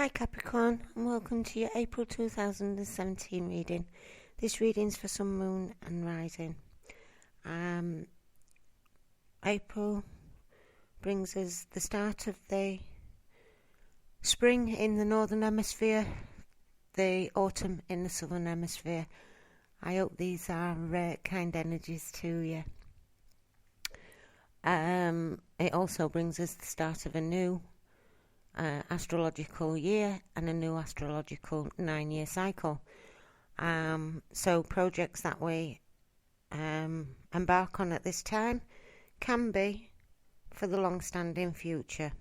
Hi Capricorn, and welcome to your April 2017 reading. This reading's for Sun, Moon and Rising. April brings us the start of the spring in the Northern Hemisphere, the autumn in the Southern Hemisphere. I hope these are kind energies to you. It also brings us the start of a new astrological year and a new astrological 9-year cycle. So projects that we embark on at this time can be for the long-standing future.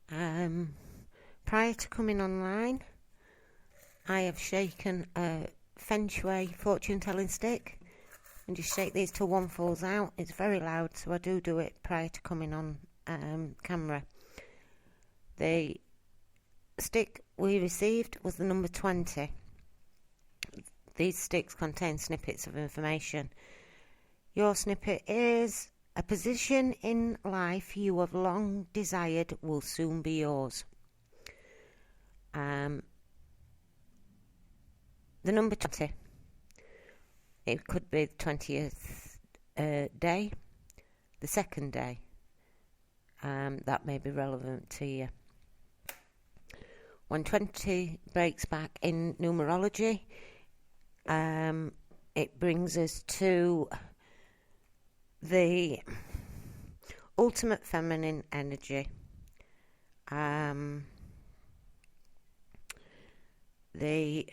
Prior to coming online, I have shaken a Feng Shui fortune-telling stick and just shake these till one falls out. It's very loud, so I do it prior to coming on camera. The stick we received was the number 20. These sticks contain snippets of information. Your snippet is: a position in life you have long desired will soon be yours. The number 20. It could be the 20th day, the second day. That may be relevant to you. When 20 breaks back in numerology, it brings us to the ultimate feminine energy. The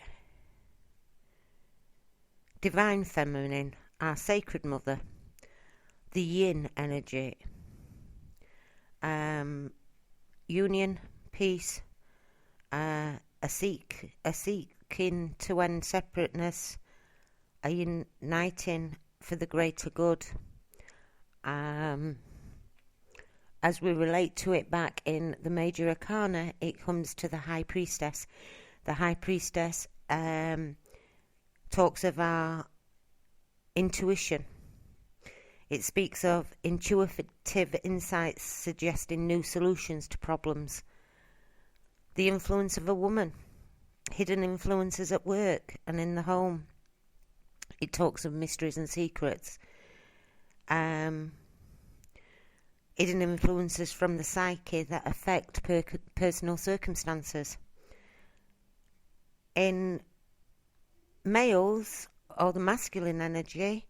divine feminine, our sacred mother, the yin energy, union, peace, a seeking to end separateness, a uniting for the greater good. As we relate to it back in the major arcana, it comes to the High Priestess. The High Priestess talks of our intuition. It speaks of intuitive insights suggesting new solutions to problems. The influence of a woman, hidden influences at work and in the home. It talks of mysteries and secrets. Hidden influences from the psyche that affect personal circumstances. In males, or the masculine energy,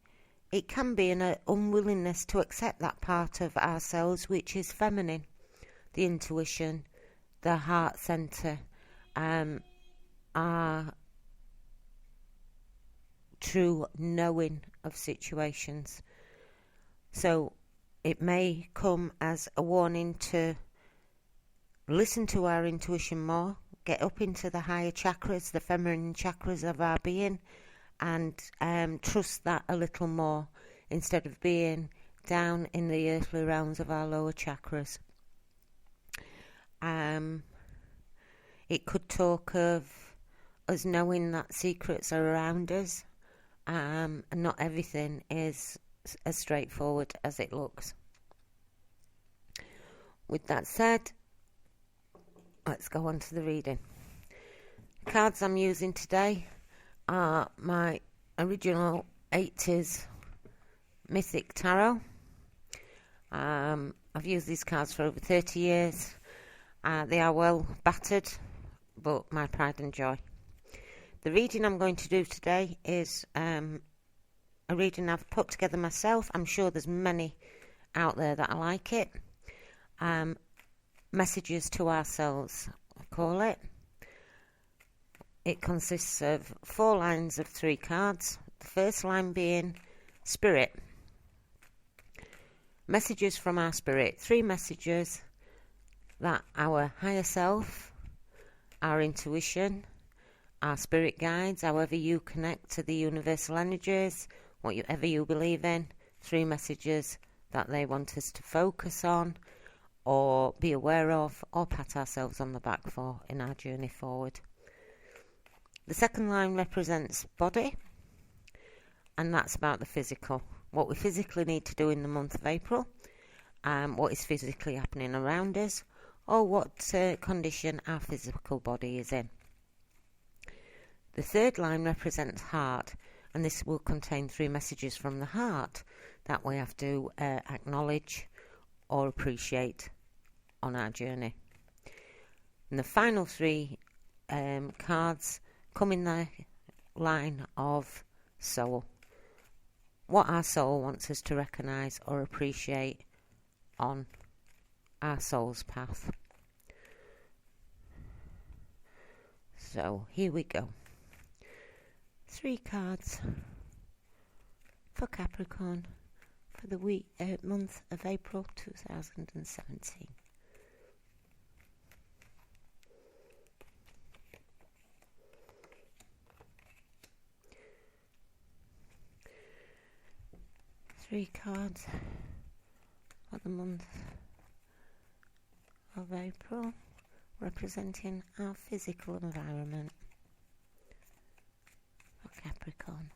it can be an unwillingness to accept that part of ourselves which is feminine, the intuition, the heart centre, our true knowing of situations. So it may come as a warning to listen to our intuition more, get up into the higher chakras, the feminine chakras of our being, and trust that a little more instead of being down in the earthly realms of our lower chakras. It could talk of us knowing that secrets are around us, and not everything is as straightforward as it looks. With that said, let's go on to the reading. The cards I'm using today are my original 80s Mythic Tarot. I've used these cards for over 30 years. They are well battered, but my pride and joy. The reading I'm going to do today is a reading I've put together myself. I'm sure there's many out there that are like it. Messages to ourselves, I call it. It consists of 4 lines of 3 cards. The first line being Spirit. Messages from our spirit. 3 messages that our higher self, our intuition, our spirit guides, however you connect to the universal energies, whatever you believe in, 3 messages that they want us to focus on or be aware of or pat ourselves on the back for in our journey forward. The second line represents body, and that's about the physical, what we physically need to do in the month of April, what is physically happening around us, or what condition our physical body is in. The third line represents heart, and this will contain 3 messages from the heart that we have to acknowledge or appreciate on our journey. And the final 3 cards come in the line of soul. What our soul wants us to recognise or appreciate on our soul's path. So here we go. 3 cards for Capricorn for the month of April 2017. Three cards for the month of April, representing our physical environment for Capricorn.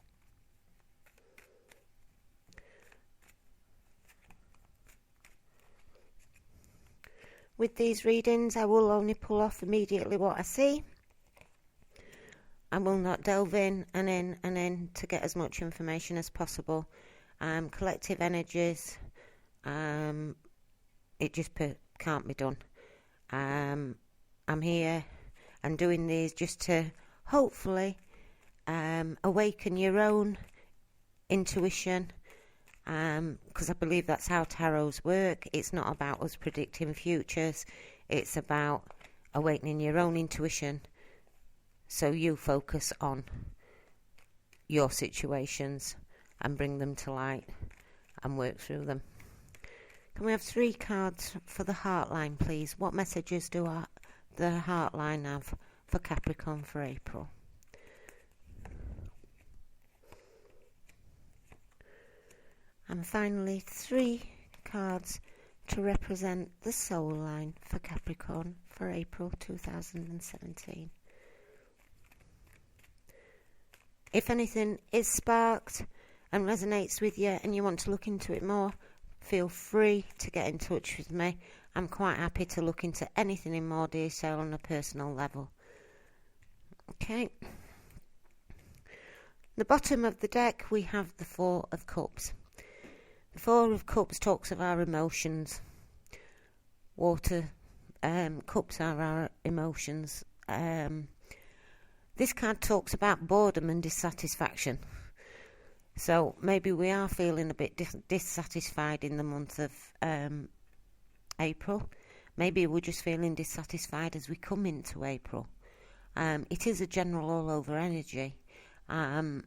With these readings, I will only pull off immediately what I see. I will not delve in and in and in to get as much information as possible. Collective energies, it just can't be done. I'm here and doing these just to hopefully awaken your own intuition, because I believe that's how tarots work. It's not about us predicting futures, it's about awakening your own intuition so you focus on your situations and bring them to light and work through them. Can we have 3 cards for the heart line, please? What messages do the heart line have for Capricorn for April? And finally, 3 cards to represent the soul line for Capricorn for April 2017. If anything is sparked and resonates with you and you want to look into it more, feel free to get in touch with me. I'm quite happy to look into anything in more detail on a personal level. Okay. The bottom of the deck we have the 4 of Cups. The 4 of Cups talks of our emotions. Water cups are our emotions. This card talks about boredom and dissatisfaction. So maybe we are feeling a bit dissatisfied in the month of April. Maybe we're just feeling dissatisfied as we come into April. It is a general all-over energy. There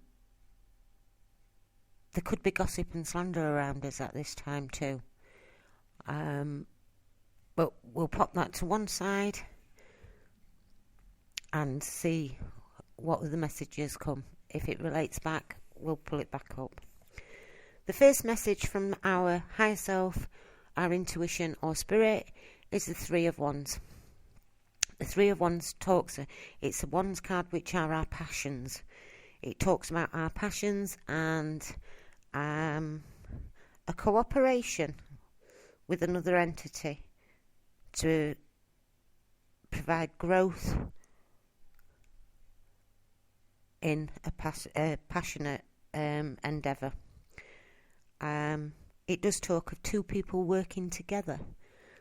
could be gossip and slander around us at this time too. But we'll pop that to one side and see what the messages come. If it relates back, we'll pull it back up. The first message from our higher self, our intuition or spirit, is the 3 of Wands. The 3 of Wands it's a Wands card which are our passions. It talks about our passions and a cooperation with another entity to provide growth in a passionate endeavour. It does talk of 2 people working together.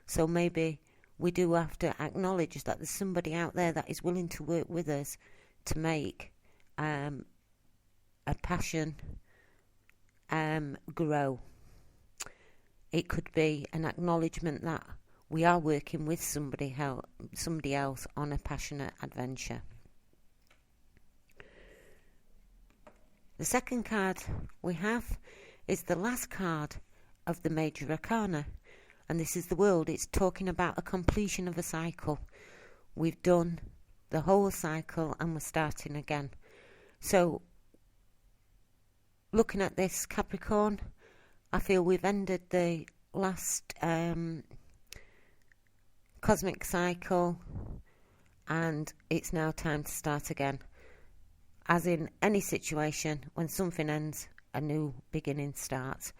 So maybe we do have to acknowledge that there's somebody out there that is willing to work with us to make a passion grow. It could be an acknowledgement that we are working with somebody else on a passionate adventure. The second card we have is the last card of the Major Arcana, and this is the World. It's talking about a completion of a cycle. We've done the whole cycle and we're starting again. So looking at this, Capricorn, I feel we've ended the last cosmic cycle and it's now time to start again. As in any situation, when something ends, a new beginning starts.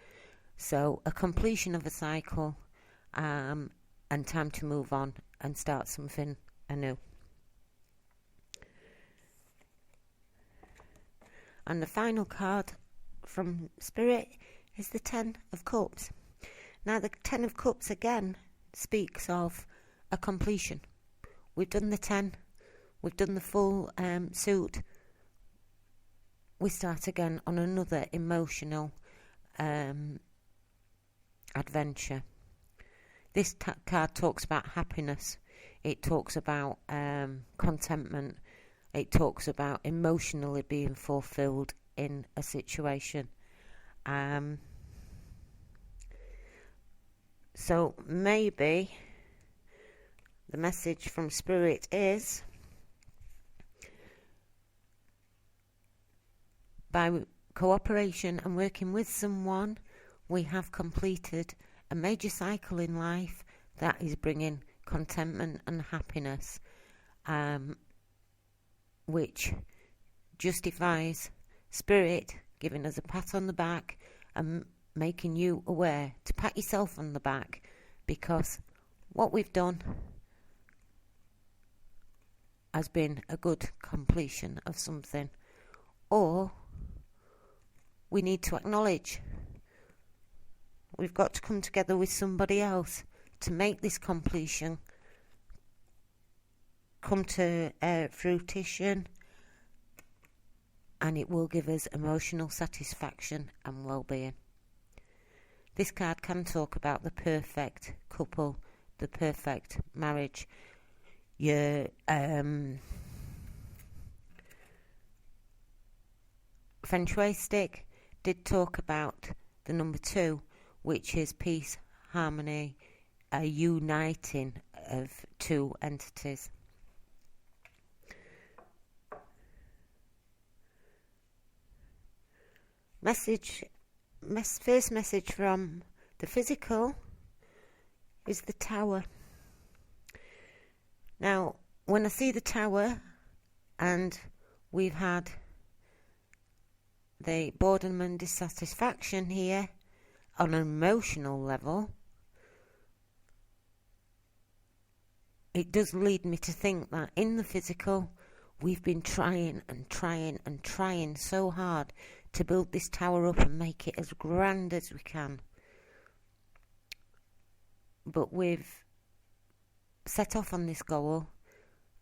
So a completion of a cycle and and time to move on and start something anew. And the final card from Spirit is the Ten of Cups. Now the Ten of Cups again speaks of a completion. We've done the 10, we've done the full suit. We start again on another emotional adventure. This card talks about happiness. It talks about contentment. It talks about emotionally being fulfilled in a situation. So maybe the message from Spirit is, by cooperation and working with someone, we have completed a major cycle in life that is bringing contentment and happiness, which justifies Spirit giving us a pat on the back and making you aware to pat yourself on the back, because what we've done has been a good completion of something, or we need to acknowledge we've got to come together with somebody else to make this completion come to fruition, and it will give us emotional satisfaction and well-being. This card can talk about the perfect couple, the perfect marriage. Your Feng Shui stick did talk about the number 2, which is peace, harmony, a uniting of two entities. First message from the physical is the Tower. Now, when I see the Tower, and we've had the boredom and dissatisfaction here on an emotional level, it does lead me to think that in the physical, we've been trying so hard to build this tower up and make it as grand as we can. But we've set off on this goal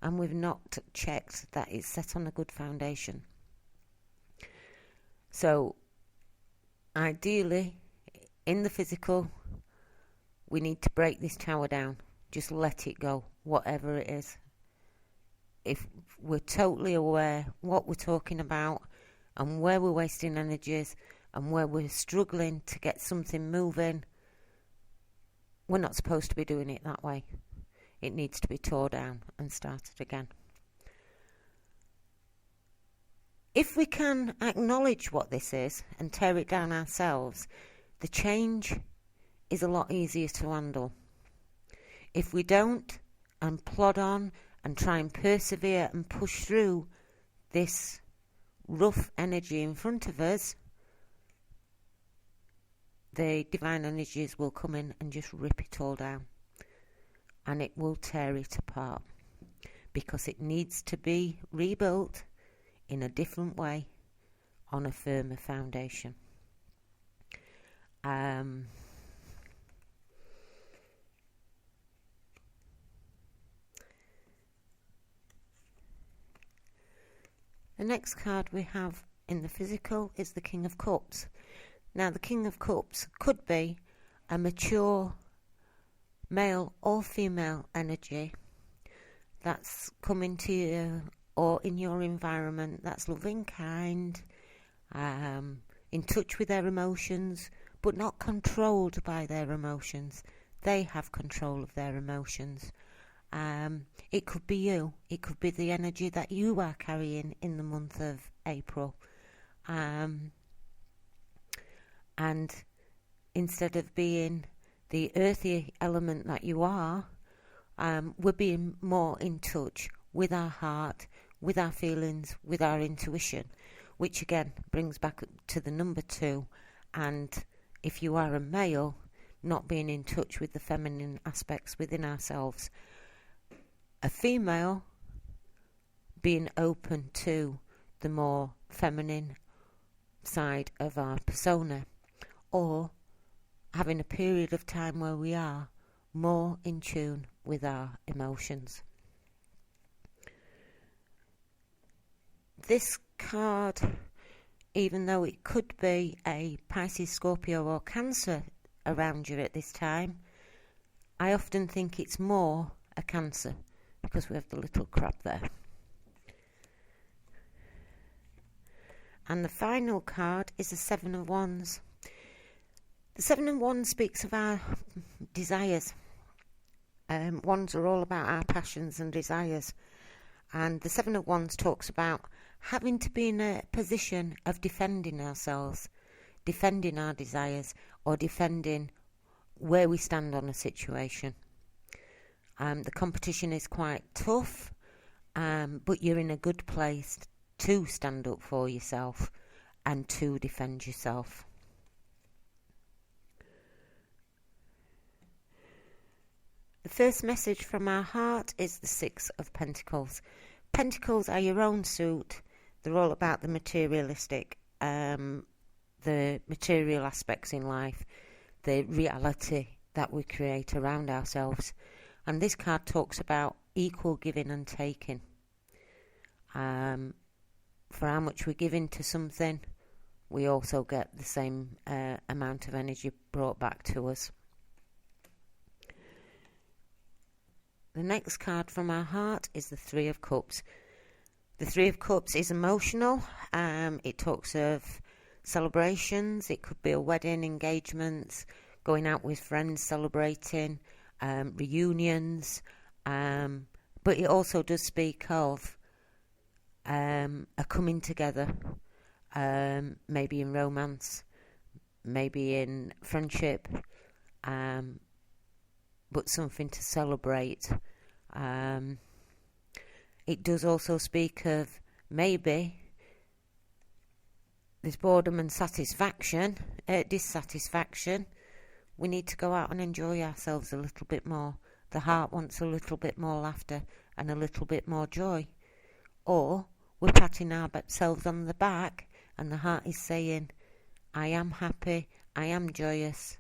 and we've not checked that it's set on a good foundation. So, ideally, in the physical, we need to break this tower down. Just let it go, whatever it is. If we're totally aware what we're talking about and where we're wasting energies and where we're struggling to get something moving, we're not supposed to be doing it that way. It needs to be tore down and started again. If we can acknowledge what this is and tear it down ourselves, the change is a lot easier to handle. If we don't, and plod on and try and persevere and push through this rough energy in front of us, the divine energies will come in and just rip it all down, and it will tear it apart, because it needs to be rebuilt in a different way on a firmer foundation. The next card we have in the physical is the King of Cups. Now, the King of Cups could be a mature male or female energy that's coming to you or in your environment, that's loving, kind, in touch with their emotions, but not controlled by their emotions. They have control of their emotions. It could be you. It could be the energy that you are carrying in the month of April. And instead of being the earthy element that you are, we're being more in touch with our heart, with our feelings, with our intuition, which again brings back to the number 2. And if you are a male, not being in touch with the feminine aspects within ourselves. A female being open to the more feminine side of our persona, or having a period of time where we are more in tune with our emotions. This card, even though it could be a Pisces, Scorpio or Cancer around you at this time, I often think it's more a Cancer because we have the little crab there. And the final card is the Seven of Wands. The Seven of Wands speaks of our desires. Wands are all about our passions and desires. And the Seven of Wands talks about having to be in a position of defending ourselves, defending our desires, or defending where we stand on a situation. The competition is quite tough, but you're in a good place to stand up for yourself and to defend yourself. The first message from our heart is the Six of Pentacles. Pentacles are your own suit. They're all about the materialistic, the material aspects in life, the reality that we create around ourselves. And this card talks about equal giving and taking. For how much we give into something, we also get the same amount of energy brought back to us. The next card from our heart is the Three of Cups. The Three of Cups is emotional. It talks of celebrations. It could be a wedding, engagements, going out with friends, celebrating, reunions. But it also does speak of a coming together, maybe in romance, maybe in friendship, but something to celebrate. It does also speak of maybe there's boredom and dissatisfaction. We need to go out and enjoy ourselves a little bit more. The heart wants a little bit more laughter and a little bit more joy. Or we're patting ourselves on the back and the heart is saying, I am happy, I am joyous,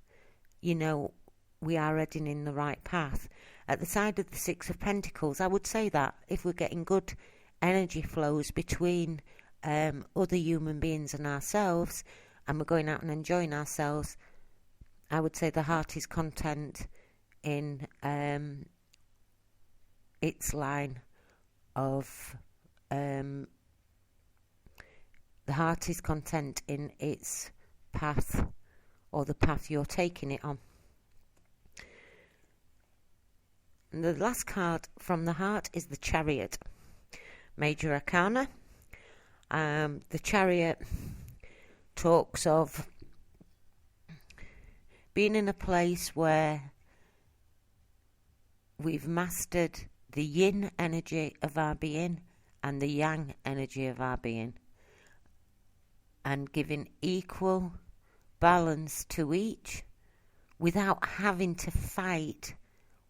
we are heading in the right path. At the side of the Six of Pentacles, I would say that if we're getting good energy flows between other human beings and ourselves, and we're going out and enjoying ourselves, I would say the heart is content in its line of the heart is content in its path, or the path you're taking it on. And the last card from the heart is the Chariot, Major Arcana. The Chariot talks of being in a place where we've mastered the yin energy of our being and the yang energy of our being, and giving equal balance to each without having to fight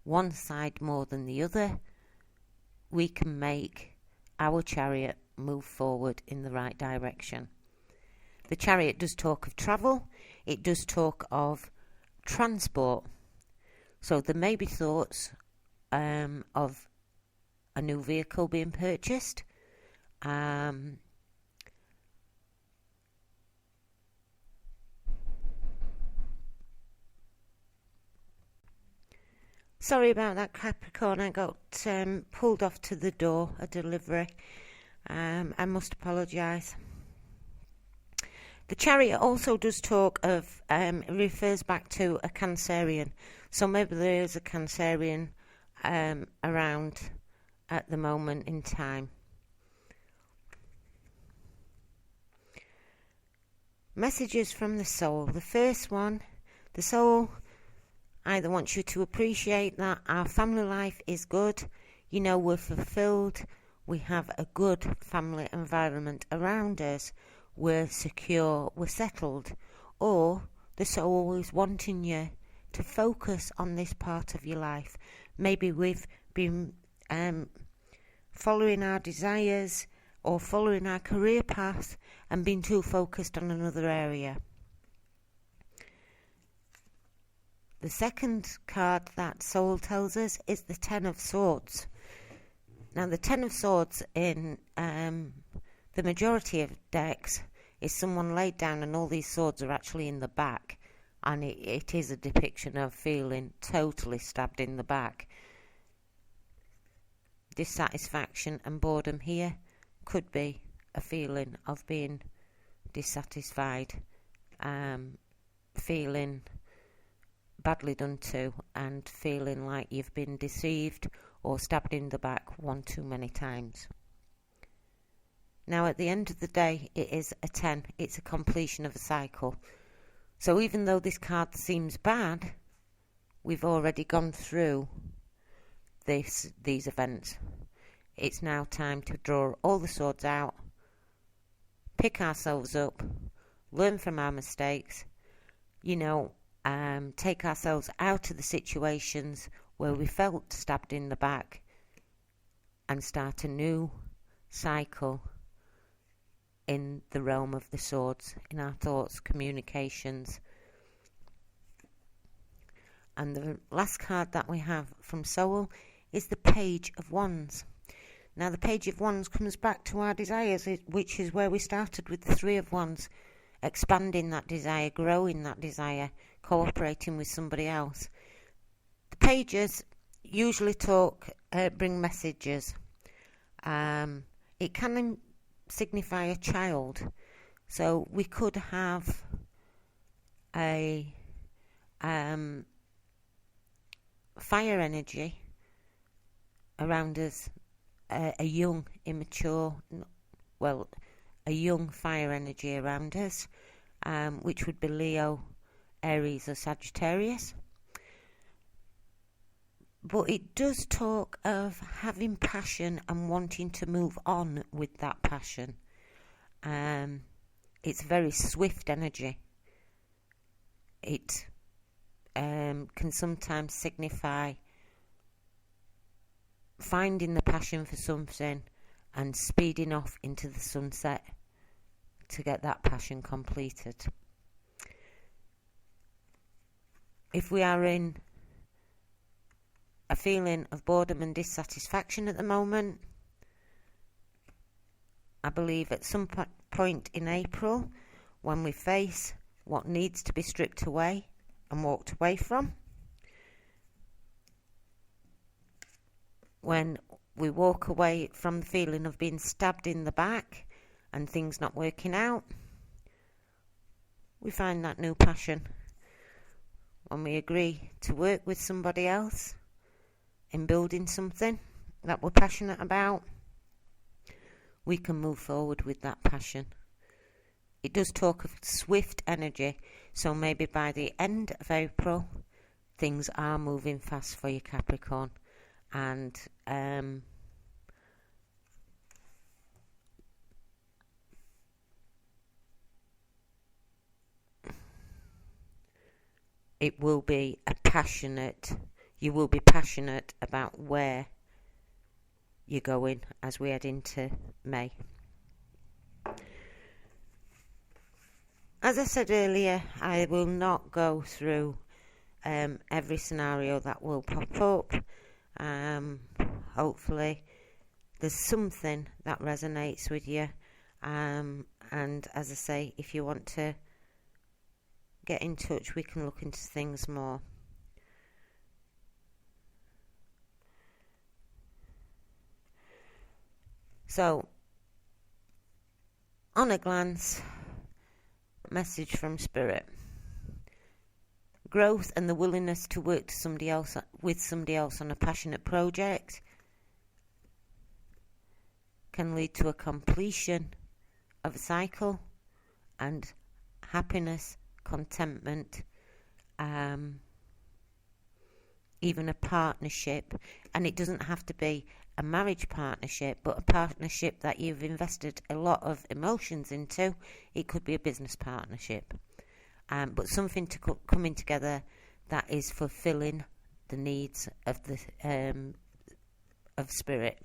one side more than the other. We can make our chariot move forward in the right direction. The Chariot does talk of travel. It does talk of transport. So there may be thoughts of a new vehicle being purchased. Sorry about that, Capricorn. I got pulled off to the door, a delivery. I must apologise. The Chariot also does talk of, it refers back to a Cancerian. So maybe there is a Cancerian around at the moment in time. Messages from the soul. The first one, the soul either wants you to appreciate that our family life is good, we're fulfilled, we have a good family environment around us, we're secure, we're settled. Or the soul is wanting you to focus on this part of your life. Maybe we've been following our desires or following our career path and been too focused on another area. The second card that Soul tells us is the Ten of Swords. Now, the Ten of Swords in the majority of decks is someone laid down and all these swords are actually in the back, and it is a depiction of feeling totally stabbed in the back. Dissatisfaction and boredom here could be a feeling of being dissatisfied, feeling badly done to, and feeling like you've been deceived or stabbed in the back one too many times. Now, at the end of the day, it is a 10. It's a completion of a cycle. So even though this card seems bad, we've already gone through these events. It's now time to draw all the swords out, pick ourselves up, learn from our mistakes, take ourselves out of the situations where we felt stabbed in the back, and start a new cycle in the realm of the swords, in our thoughts, communications. And the last card that we have from Soul is the Page of Wands. Now, the Page of Wands comes back to our desires, which is where we started with the Three of Wands, expanding that desire, growing that desire, cooperating with somebody else. The pages usually bring messages. It can signify a child. So we could have a fire energy around us, a young, immature, a young fire energy around us, which would be Leo, Aries or Sagittarius. But it does talk of having passion and wanting to move on with that passion. It's very swift energy. It can sometimes signify finding the passion for something and speeding off into the sunset to get that passion completed. If we are in a feeling of boredom and dissatisfaction at the moment, I believe at some point in April, when we face what needs to be stripped away and walked away from, when we walk away from the feeling of being stabbed in the back and things not working out, we find that new passion. When we agree to work with somebody else in building something that we're passionate about, we can move forward with that passion. It does talk of swift energy, so maybe by the end of April, things are moving fast for you, Capricorn. And it will be you will be passionate about where you're going as we head into May. As I said earlier, I will not go through every scenario that will pop up. Hopefully there's something that resonates with you, and as I say, if you want to get in touch, we can look into things more. So, on a glance, message from Spirit. Growth and the willingness to work with somebody else on a passionate project can lead to a completion of a cycle and happiness, contentment, even a partnership. And it doesn't have to be a marriage partnership, but a partnership that you've invested a lot of emotions into. It could be a business partnership. But something coming together that is fulfilling the needs of the of spirit.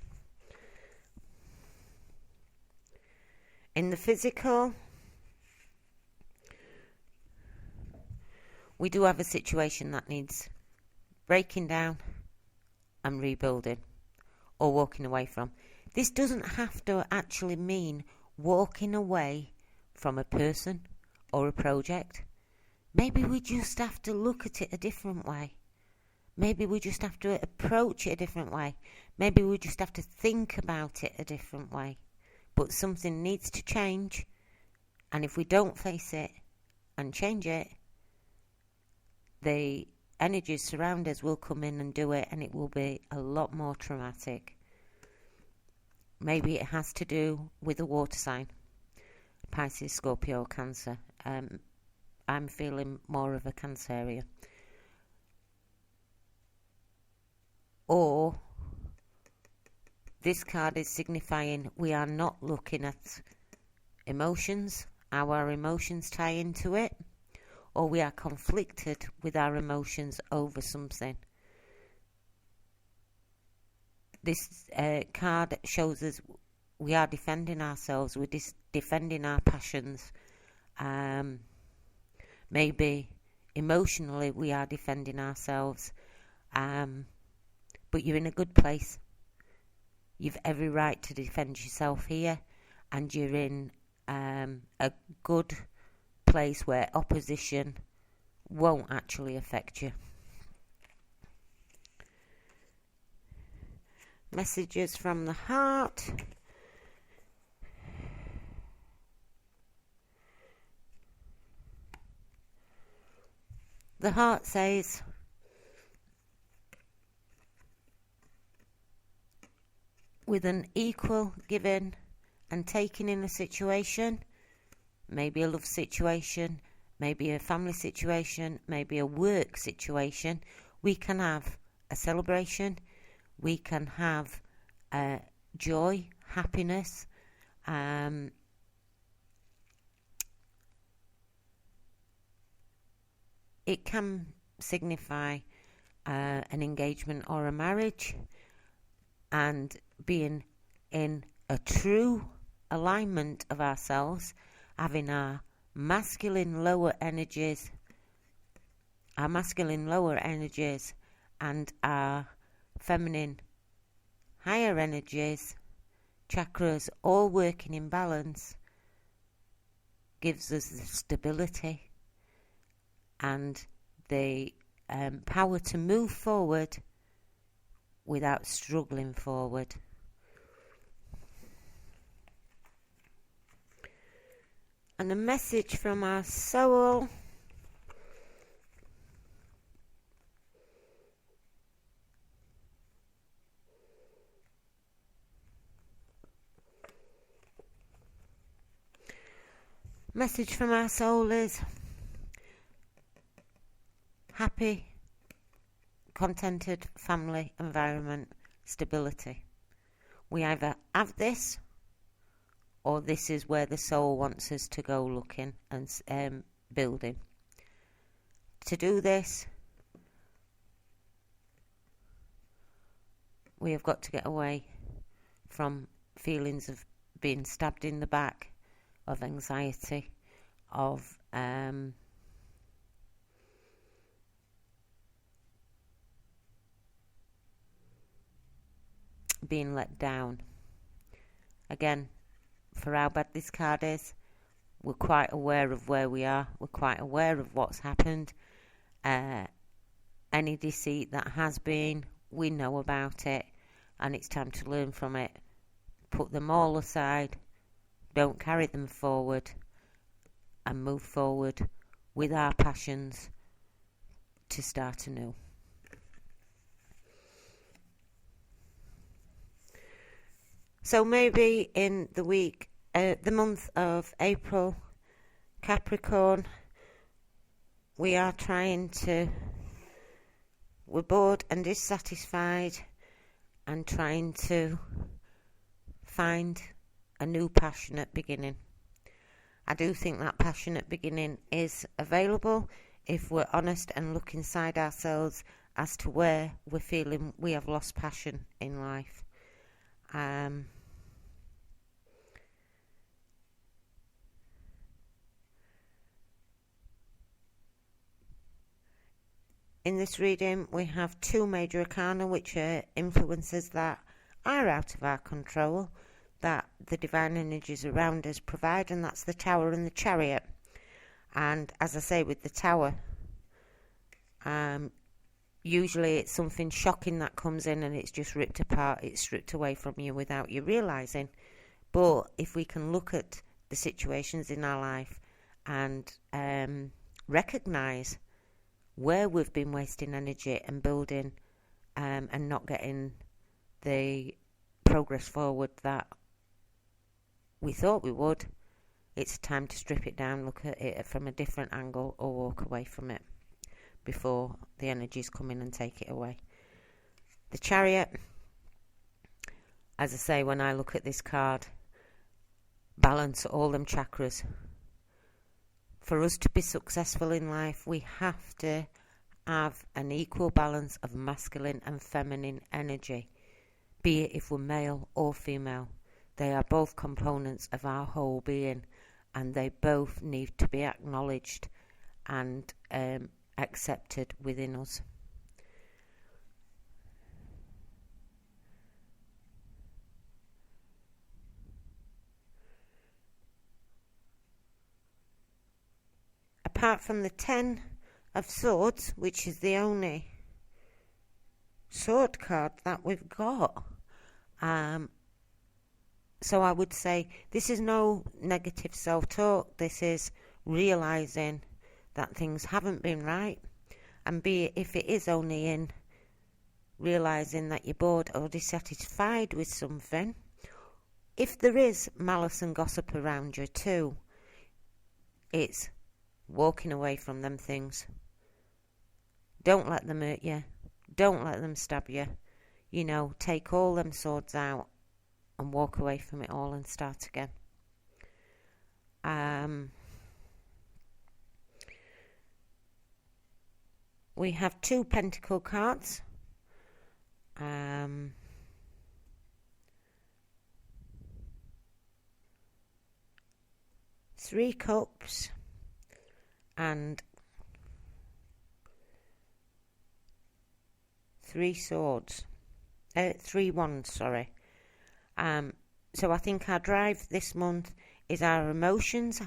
In the physical, we do have a situation that needs breaking down and rebuilding, or walking away from. This doesn't have to actually mean walking away from a person or a project. Maybe we just have to look at it a different way. Maybe we just have to approach it a different way. Maybe we just have to think about it a different way. But something needs to change, and if we don't face it and change it, the energies surround us will come in and do it, and it will be a lot more traumatic. Maybe it has to do with a water sign, Pisces, Scorpio, Cancer. I'm feeling more of a Cancerian. Or this card is signifying we are not looking at emotions, how our emotions tie into it, or we are conflicted with our emotions over something. This card shows us we are defending ourselves, we're defending our passions. Maybe emotionally we are defending ourselves, but you're in a good place. You've every right to defend yourself here, and you're in a good place where opposition won't actually affect you. Messages from the heart. The heart says, with an equal giving and taking in a situation, maybe a love situation, maybe a family situation, maybe a work situation, we can have a celebration, we can have joy, happiness, it can signify an engagement or a marriage, and being in a true alignment of ourselves, having our masculine lower energies and our feminine higher energies, chakras, all working in balance, gives us the stability and the power to move forward without struggling forward. And a message from our soul. Message from our soul is happy, contented family environment, stability. We either have this, or this is where the soul wants us to go looking and building. To do this, we have got to get away from feelings of being stabbed in the back, of anxiety, of being let down. Again, for how bad this card is, we're quite aware of where we are, we're quite aware of what's happened. Any deceit that has been, we know about it, and it's time to learn from it. Put them all aside, don't carry them forward, and move forward with our passions to start anew. So maybe in the week, the month of April, Capricorn, we're bored and dissatisfied and trying to find a new passionate beginning. I do think that passionate beginning is available. if we're honest and look inside ourselves as to where we're feeling we have lost passion in life. In this reading, we have two major arcana, which are influences that are out of our control, that the divine energies around us provide, and that's the Tower and the Chariot. And as I say, with the Tower, usually it's something shocking that comes in and it's just ripped apart, it's stripped away from you without you realising. But if we can look at the situations in our life and recognise where we've been wasting energy and building and not getting the progress forward that we thought we would, it's time to strip it down, look at it from a different angle, or walk away from it before the energies come in and take it away. The Chariot, as I say, when I look at this card, balance all them chakras. For us to be successful in life, we have to have an equal balance of masculine and feminine energy, be it if we're male or female. They are both components of our whole being, and they both need to be acknowledged and accepted within us. Apart from the 10 of Swords, which is the only sword card that we've got, so I would say this is no negative self-talk. This is realising that things haven't been right, and be it if it is only in realising that you're bored or dissatisfied with something. If there is malice and gossip around you too, it's walking away from them things. Don't let them hurt you. Don't let them stab you. You know, take all them swords out and walk away from it all and start again. We have 2 Pentacle cards. 3 Cups and 3 Swords. 3 Wands, sorry. So I think our drive this month is our emotions.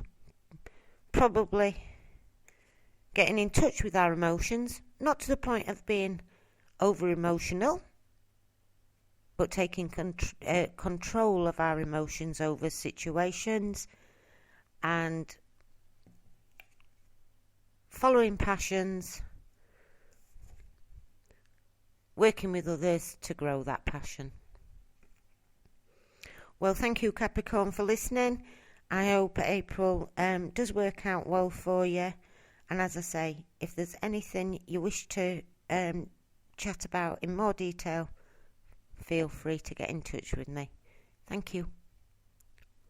Probably getting in touch with our emotions, not to the point of being over emotional, but taking control of our emotions over situations and following passions, working with others to grow that passion. Well, thank you, Capricorn, for listening. I hope April does work out well for you. And as I say, if there's anything you wish to chat about in more detail, feel free to get in touch with me. Thank you.